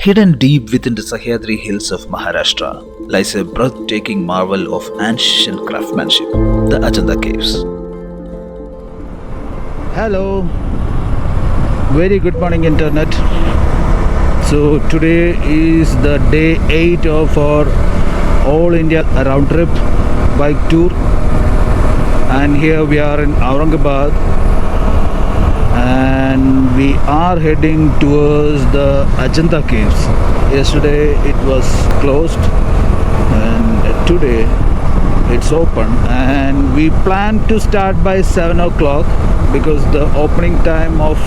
Hidden deep within the Sahyadri hills of Maharashtra lies a breathtaking marvel of ancient craftsmanship, the Ajanta Caves. Hello, very good morning internet. So today is the day 8 of our all India round trip bike tour, and here we are in Aurangabad and we are heading towards the Ajanta Caves. Yesterday it was closed and today it's open, and we plan to start by 7 o'clock because the opening time of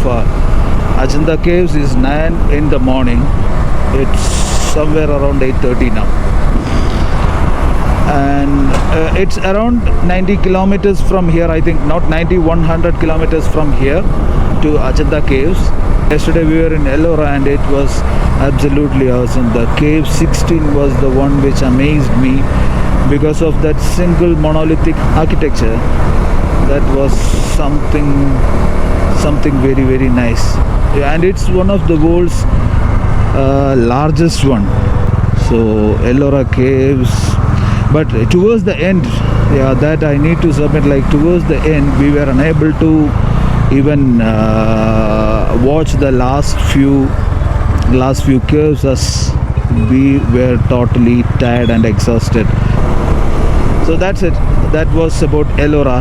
Ajanta Caves is 9 in the morning. It's somewhere around 8:30 now, and it's around 90 kilometers from here. I think not 90, 100 kilometers from here to Ajanta Caves. Yesterday we were in Ellora and it was absolutely awesome. The cave 16 was the one which amazed me because of that single monolithic architecture. That was something very, very nice, and it's one of the world's largest one. So Ellora Caves, but towards the end, that I need to submit, like towards the end we were unable to even watch the last few caves as we were totally tired and exhausted. So that's it. That was about Ellora,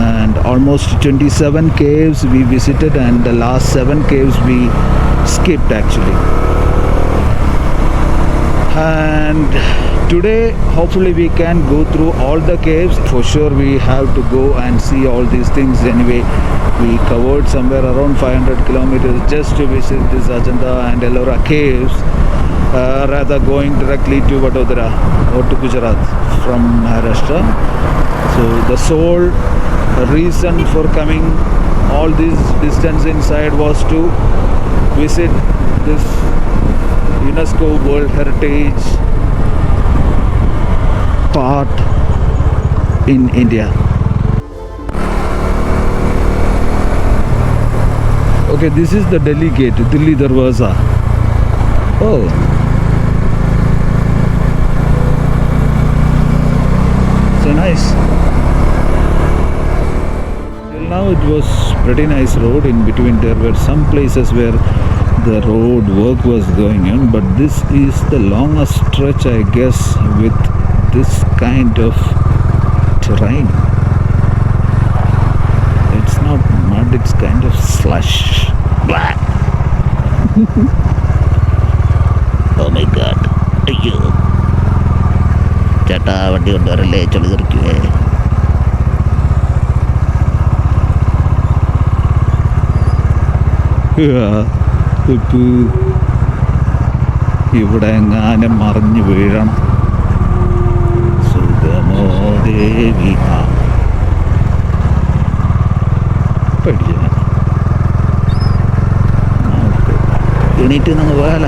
and almost 27 caves we visited, and the last 7 caves we skipped actually. And today hopefully we can go through all the caves. For sure we have to go and see all these things. Anyway, we covered somewhere around 500 kilometers just to visit this Ajanta and Ellora caves, rather going directly to Vadodara or to Gujarat from Maharashtra. So the sole reason for coming all this distance inside was to visit this UNESCO World Heritage part in India. Okay, this is the Delhi gate, Delhi Darwaza. Oh, so nice. Till now it was pretty nice road. In between there were some places where the road work was going on, but this is the longest stretch, I guess, with this kind of terrain. It's not mud, it's kind of slush. Blah. Oh my god. Ayyo. Chata vandi ondorale cholidirukkuve. ഇവിടെ എങ്ങാനും മറിഞ്ഞു വീഴണം. സുഗമോ ദേവി പഠിച്ച എണീറ്റ് നമ്മൾ പോയാല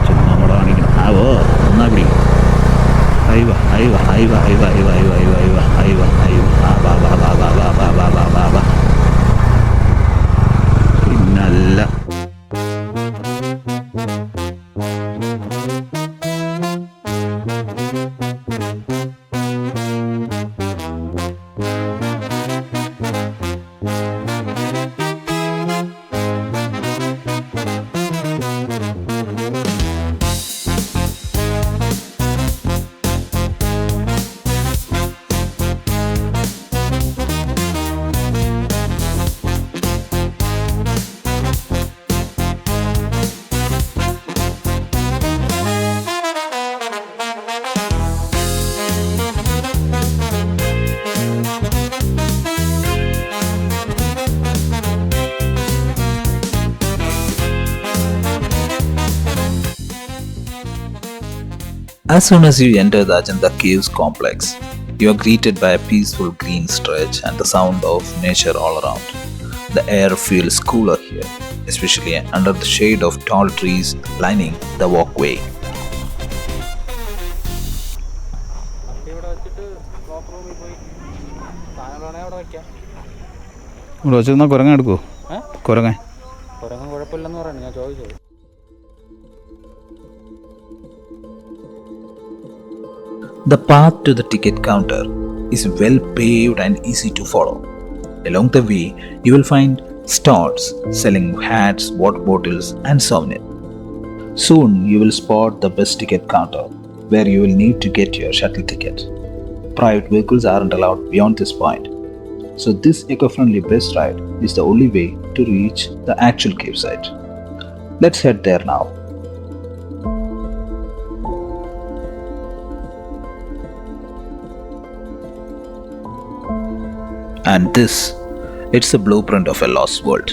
ചുമ്മാ കൂടെ കാണിക്കണം. ആവോ ഒന്നാ പിടി. അയവ അയവ അയവ അയവ അയവ അയവ അയവ അയവ അയവ ആ വാ വാ വാ വാ വാ വാ വാ വാ വാ വാ. പിന്നല്ല. As soon as you enter the Ajanta Caves complex, you are greeted by a peaceful green stretch and the sound of nature all around. The air feels cooler here, especially under the shade of tall trees lining the walkway. ഇവിടെ വെച്ചിരുന്നാൽ കുരങ്ങൻ എടുക്കുമോ? കുരങ്ങൻ കുഴപ്പമില്ലെന്ന് പറയുന്നത്, ഞാൻ ചോദിച്ചത്. The path to the ticket counter is well paved and easy to follow. Along the way, you will find stalls selling hats, water bottles, and souvenirs. Soon, you will spot the bus ticket counter, where you will need to get your shuttle ticket. Private vehicles aren't allowed beyond this point, so this eco-friendly bus ride is the only way to reach the actual cave site. Let's head there now. And this, it's a blueprint of a lost world.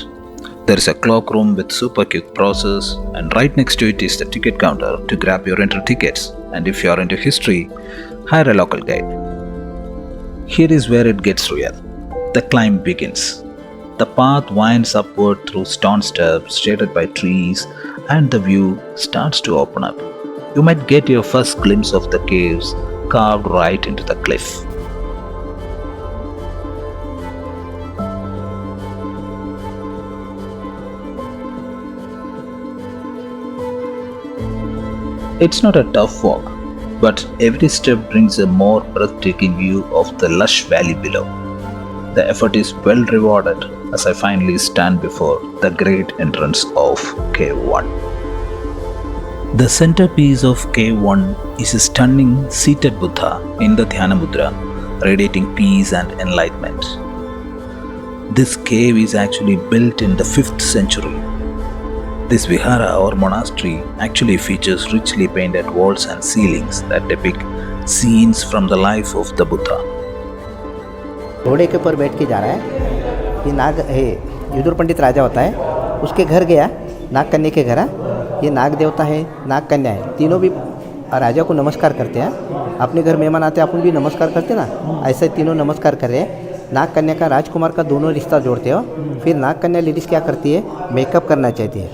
There is a clock room with super quick process, and right next to it is the ticket counter to grab your entry tickets. And if you are into history, hire a local guide. Here is where it gets real. The climb begins. The path winds upward through stone steps shaded by trees, and the view starts to open up. You might get your first glimpse of the caves carved right into the cliff. It's not a tough walk, but every step brings a more breathtaking view of the lush valley below. The effort is well rewarded as I finally stand before the great entrance of Cave 1. The centerpiece of Cave 1 is a stunning seated Buddha in the Dhyana Mudra, radiating peace and enlightenment. This cave is actually built in the 5th century. This vihara or monastery actually features richly painted walls and ceilings that depict scenes from the life of the Buddha. घोड़े के ऊपर बैठ के जा रहा है। ये नाग है, युद्धर पंडित राजा होता है, उसके घर गया, नाग कन्या के घर। ये नाग देवता है, नाग कन्या है, तीनों भी राजा को नमस्कार करते हैं। अपने घर मेहमान आते हैं, अपन भी नमस्कार करते ना, ऐसे तीनों नमस्कार कर रहे हैं। नाग कन्या का राजकुमार का दोनों रिश्ता जोड़ते हो। फिर नाग कन्या लेडीज़ क्या करती है, मेकअप करना चाहती है।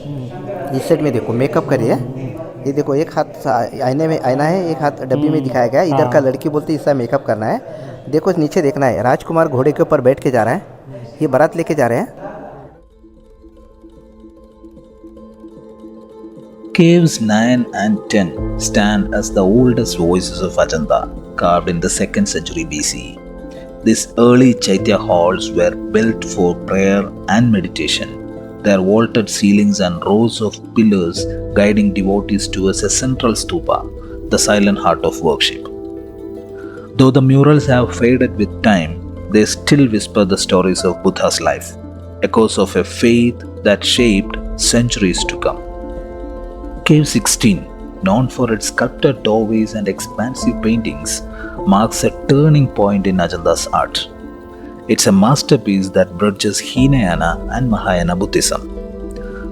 इस साइड में देखो मेकअप करिए, ये देखो एक हाथ आईने में आईना है, एक हाथ डब्बी में दिखाया गया। इधर का लड़की बोलती है इसका मेकअप करना है। देखो नीचे देखना है, राजकुमार घोड़े के ऊपर बैठ के जा रहा है, ये बारात लेके जा रहे हैं। Caves 9 and 10 stand as the oldest voices of Ajanta, carved in the 2nd century BCE. These early Chaitya halls were built for prayer and meditation. Their vaulted ceilings and rows of pillars guiding devotees towards a central stupa, the silent heart of worship. Though the murals have faded with time, they still whisper the stories of Buddha's life, echoes of a faith that shaped centuries to come. Cave 16, known for its sculpted doorways and expansive paintings, marks a turning point in Ajanta's art. It's a masterpiece that bridges Hinayana and Mahayana Buddhism.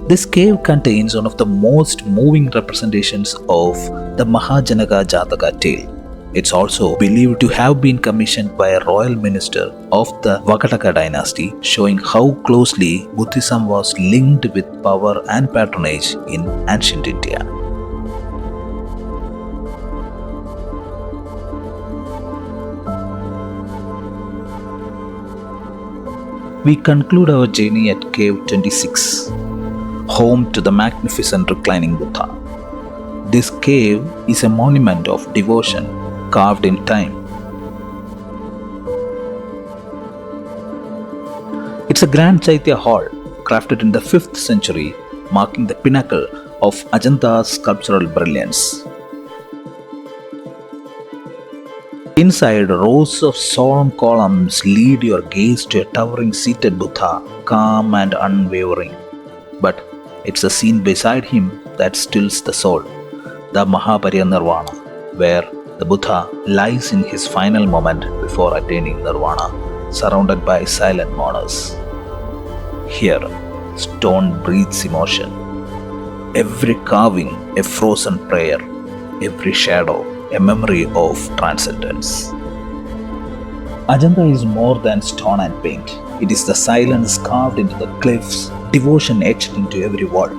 This cave contains one of the most moving representations of the Mahajanaka tale. It's also believed to have been commissioned by a royal minister of the Vakataka dynasty, showing how closely Buddhism was linked with power and patronage in ancient India. We conclude our journey at Cave 26, home to the magnificent reclining Buddha. This cave is a monument of devotion carved in time. It's a grand Chaitya hall crafted in the 5th century, marking the pinnacle of Ajanta's sculptural brilliance. Inside, rows of solemn columns lead your gaze to a towering seated Buddha, calm and unwavering. But it's the scene beside him that stills the soul, the Mahaparinirvana, where the Buddha lies in his final moment before attaining nirvana, surrounded by silent mourners. Here, stone breathes emotion. Every carving, a frozen prayer, every shadow, a memory of transcendence. Ajanta is more than stone and paint. It is the silence carved into the cliffs, devotion etched into every wall.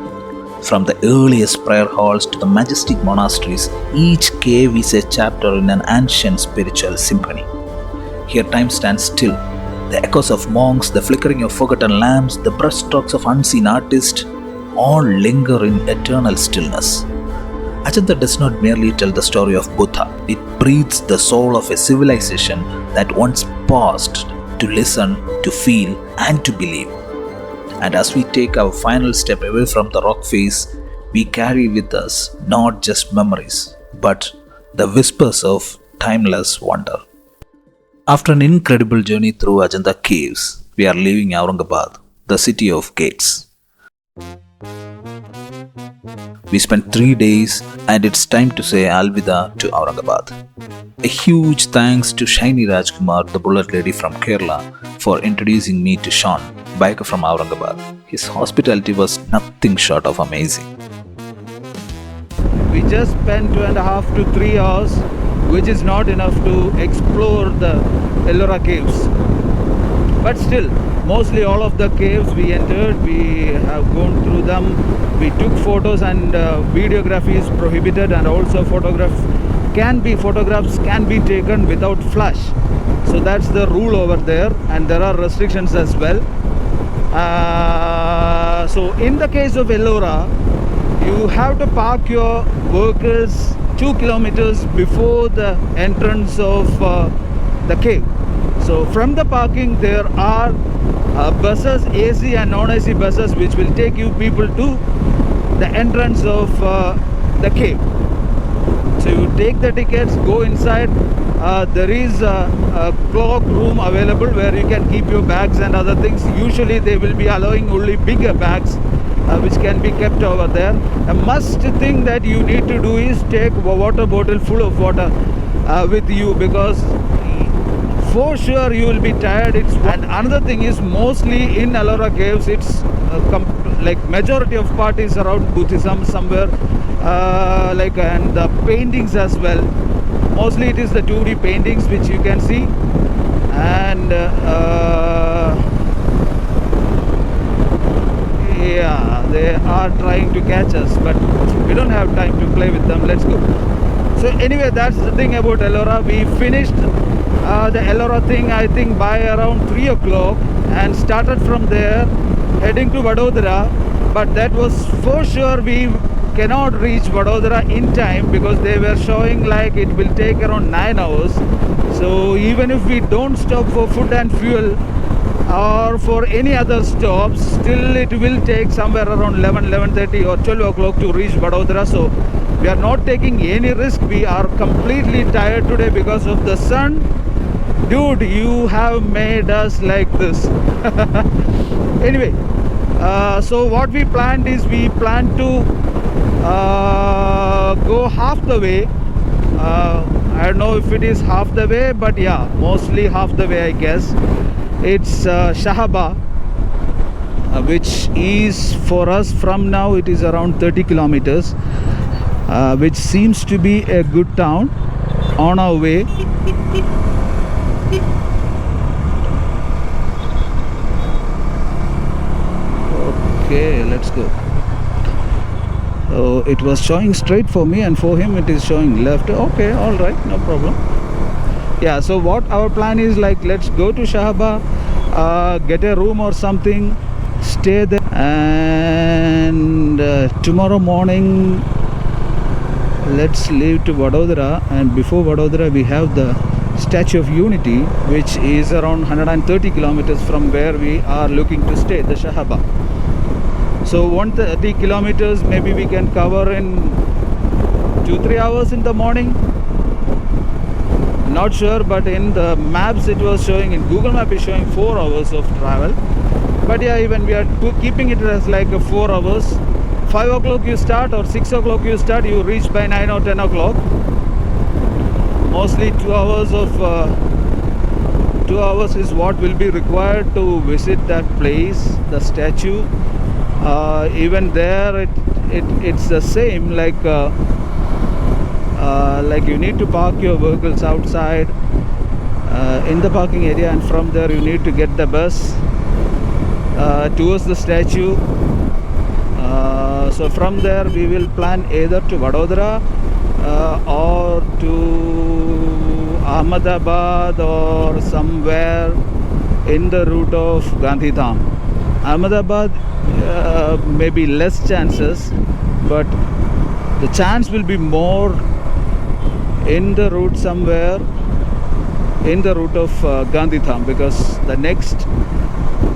From the earliest prayer halls to the majestic monasteries, each cave is a chapter in an ancient spiritual symphony. Here time stands still. The echoes of monks, the flickering of forgotten lamps, the brushstrokes of unseen artists, all linger in eternal stillness. Ajanta does not merely tell the story of Buddha, it breathes the soul of a civilization that once paused to listen, to feel, and to believe. And as we take our final step away from the rock face, we carry with us not just memories, but the whispers of timeless wonder. After an incredible journey through Ajanta Caves, we are leaving Aurangabad, the city of gates. We spent 3 days and it's time to say Alvida to Aurangabad. A huge thanks to Shaini Rajkumar, the bullet lady from Kerala, for introducing me to Sean, biker from Aurangabad. His hospitality was nothing short of amazing. We just spent 2.5 to 3 hours, which is not enough to explore the Ellora caves. But still, mostly all of the caves we entered, we have gone through them. We took photos, and videography is prohibited, and also photographs can be taken without flash. So that's the rule over there, and there are restrictions as well. So in the case of Ellora, you have to park your vehicles 2 kilometers before the entrance of the cave. So from the parking there are buses, AC and non-AC buses, which will take you people to the entrance of the cave. So you take the tickets, go inside. There is a cloak room available where you can keep your bags and other things. Usually they will be allowing only bigger bags which can be kept over there. A must thing that you need to do is take a water bottle full of water with you, because for sure you will be tired. And another thing is, mostly in Ellora Caves, it's like majority of part is around Buddhism somewhere, and the paintings as well. Mostly it is the 2D paintings which you can see, and yeah, they are trying to catch us, but we don't have time to play with them. Let's go. So anyway, that's the thing about Ellora. We finished the Ellora thing, I think, by around 3 o'clock, and started from there heading to Vadodara. But that was for sure we cannot reach Vadodara in time, because they were showing like it will take around 9 hours. So even if we don't stop for food and fuel or for any other stops, still it will take somewhere around 11:30 or 12 o'clock to reach Vadodara. So we are not taking any risk. We are completely tired today because of the sun. Dude, you have made us like this. Anyway, so what we planned is, we planned to go half the way. I don't know if it is half the way, but yeah, mostly half the way, I guess. It's Shahaba, which is for us from now, it is around 30 kilometers, which seems to be a good town on our way. Okay, let's go. So it was showing straight for me, and for him it is showing left. Okay, all right, no problem. Yeah, so what our plan is, like, let's go to Shahaba, get a room or something, stay there, and tomorrow morning let's leave to Vadodara. And before Vadodara we have the Statue of Unity, which is around 130 kilometers from where we are looking to stay, the Shahaba. So 130 kilometers maybe we can cover in 2-3 hours in the morning. Not sure, but in the maps it was showing, in Google Map is showing 4 hours of travel. But yeah, even we are keeping it as like 4 hours. 5 o'clock you start or 6 o'clock you start, you reach by 9 or 10 o'clock. Mostly 2 hours of 2 hours is what will be required to visit that place, the statue. Even there it's the same, like you need to park your vehicles outside in the parking area, and from there you need to get the bus towards the statue. So from there we will plan either to Vadodara or to Ahmedabad or somewhere in the route of Gandhidham. Ahmedabad, maybe less chances, but the chance will be more in the route somewhere, in the route of Gandhidham, because the next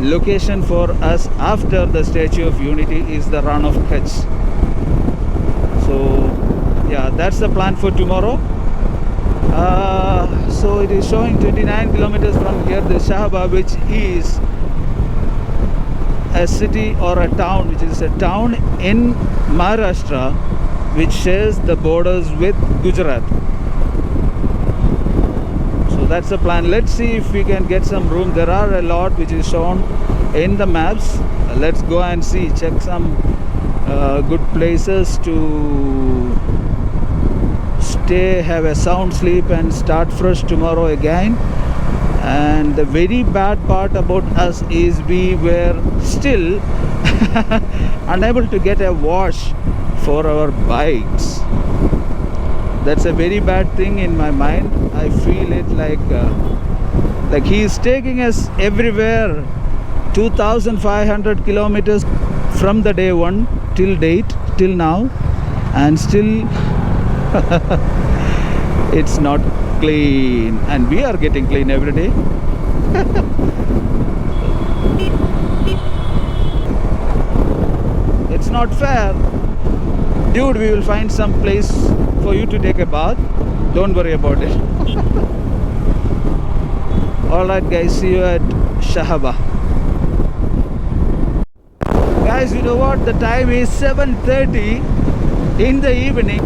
location for us after the Statue of Unity is the Run of Kutch. So yeah, that's the plan for tomorrow. So it is showing 29 kilometers from here, the Shahaba, which is a city or a town, which is a town in Maharashtra, which shares the borders with Gujarat. So that's the plan. Let's see if we can get some room. There are a lot which is shown in the maps. Let's go and see, check some good places to stay, have a sound sleep and start fresh tomorrow again. And the very bad part about us is we were still unable to get a wash for our bikes. That's a very bad thing in my mind. I feel it like he is taking us everywhere, 2,500 kilometers from the day one till date, till now, and still it's not clean, and we are getting clean every day. It's not fair. Dude, we will find some place for you to take a bath. Don't worry about it. Alright guys, see you at Shahaba. Guys, you know what? The time is 7:30 in the evening.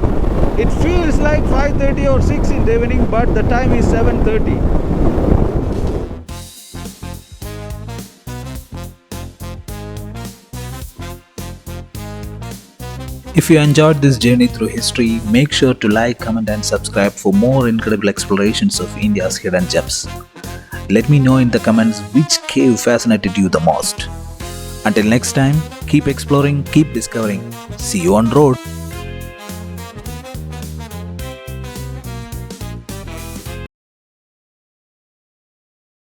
It feels like 5:30 or 6 in the evening, but the time is 7:30. If you enjoyed this journey through history, make sure to like, comment and subscribe for more incredible explorations of India's hidden gems. Let me know in the comments which cave fascinated you the most. Until next time, keep exploring, keep discovering. See you on road.